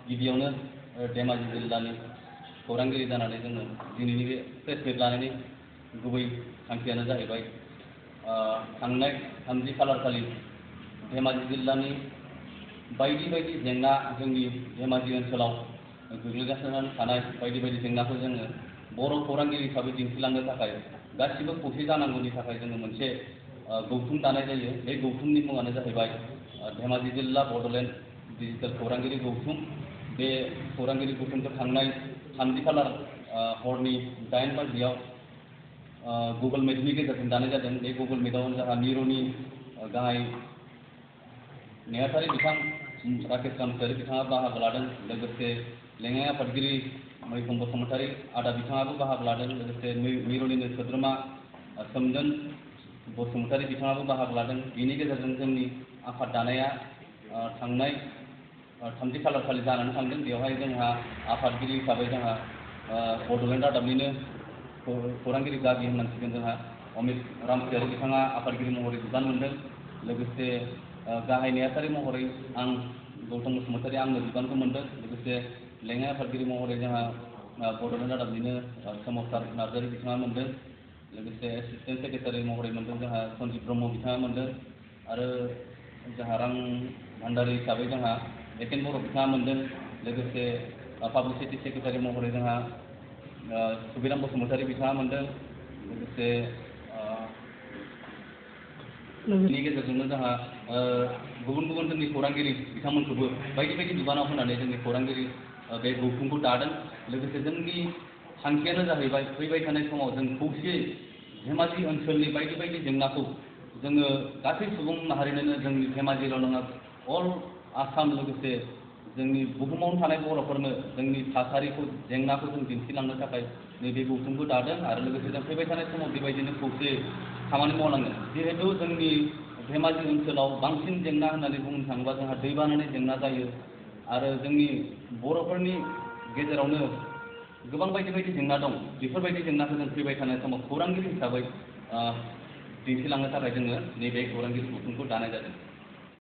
गिबियावनो धेमाजि जिल्लानि खौरांगिरि जानानै जोङो दिनैनि बे प्रेस मिट लानायनि गुबै थांखियानो जाहैबाय थांनाय 3 खालार खालि धेमाजि जिल्लानि बायदि बायदि जेंना जोंनि धेमाजि ओनसोलाव गोग्लैगासिनो थानाय बायदि बायदि जेंनाखौ जोङो बर' खौरांगिरि हिसाबै दिन्थिलांनो थाखाय गासिबो खौसे जानांगौनि थाखाय जोङो मोनसे गौथुम दानाय जायो। बे गौथुमनि मुङानो जाहैबाय धेमाजि जिल्ला बड'लेण्ड डिजिटेल खौरांगिरि गौथुम। बे खौरांगिरि गौथुमखौ थांनाय 3 खालार हरनि 8 बाजियाव गुगोल मिटनि गेजेरजों दानाय जादों। बे गुगोल मिटआव जोंहा मिरुनि गाहाय नेहाथारि बिथां राकेश रामसियारि बिथाङा बाहागो लादों। लोगोसे लेङाइ आफादगिरि मैखुन बसुमतारी आदा बिथाङाबो बाहागो लादों। लोगोसे मिरुनिनो सोद्रोमा सोमदोन बसुमतारी बिथाङाबो बाहागो लादों। बेनि गेजेरजों जोंनि आफाद दानाया थांनाय 3 खालार खालि जानानै थांदों। बेवहाय जोंहा आफादगिरि हिसाबै जोंहा बड'लेण्ड रादाबनिनो खौरांगिरि गागि होननांसिगोन जोंहा अमित रामसियारि बिथाङा आफादगिरि महरै बिबान मोनदों। लोगोसे गाहाय नेहाथारि महरै आं गौतम बसुमतारी आंनो बिबानखौ मोनदों। लोगोसे लेङाइ आफादगिरि महरै जोंहा बड'लेण्ड रादाबनिनो सोमावसार नार्जारि बिथाङा मोनदों। लोगोसे एसिस्टेन्ट सेक्रेटारि महरै मोनदों जोंहा सन्जिब ब्रह्म बिथाङा मोनदों। आरो जोंहा रां भान्डारि हिसाबै जोंहा एकेन बर' बिथाङा मोनदों। लोगोसे पाब्लिसिटि सेक्रेटारि महरै जोंहा सुबिराम बसुमतारी बिथाङा मोनदों। लोगोसे बेनि गेजेरजोंनो जोंहा गुबुन गुबुन जोंनि खौरांगिरि बिथांमोनखौबो बायदि बायदि बिबानाव होनानै जोंनि खौरांगिरि बे गौथुमखौ दादों। लोगोसे जोंनि थांखियानो जाहैबाय फैबाय थानाय समाव जों खौसेयै धेमाजि ओनसोलनि बायदि बायदि जेंनाखौ जोङो गासै सुबुं माहारिनोनो जोंनि धेमाजिल' नङा अल आसाम लोगोसे जोंनि बुहुमावनो थानाय बर'फोरनो जोंनि थासारिखौ जेंनाखौ जों दिन्थिलांनो थाखाय नैबे गौथुमखौ दादों। आरो लोगोसे जों फैबाय थानाय समाव बेबायदिनो खौसेयै खामानि मावनांगोन। जिहेतु जोंनि धेमाजि ओनसोलाव बांसिन जेंना होननानै बुंनो थाङोबा जोंहा दैबानानि जेंना जायो। आरो जोंनि बर'फोरनि गेजेरावनो गोबां बायदि बायदि जेंना दं। बेफोरबायदि जेंनाखौ जों फैबाय थानाय समाव खौरांगिरि हिसाबै दिन्थिलांनो थाखाय जोङो नैबे खौरांगिरि गौथुमखौ दानाय जादों।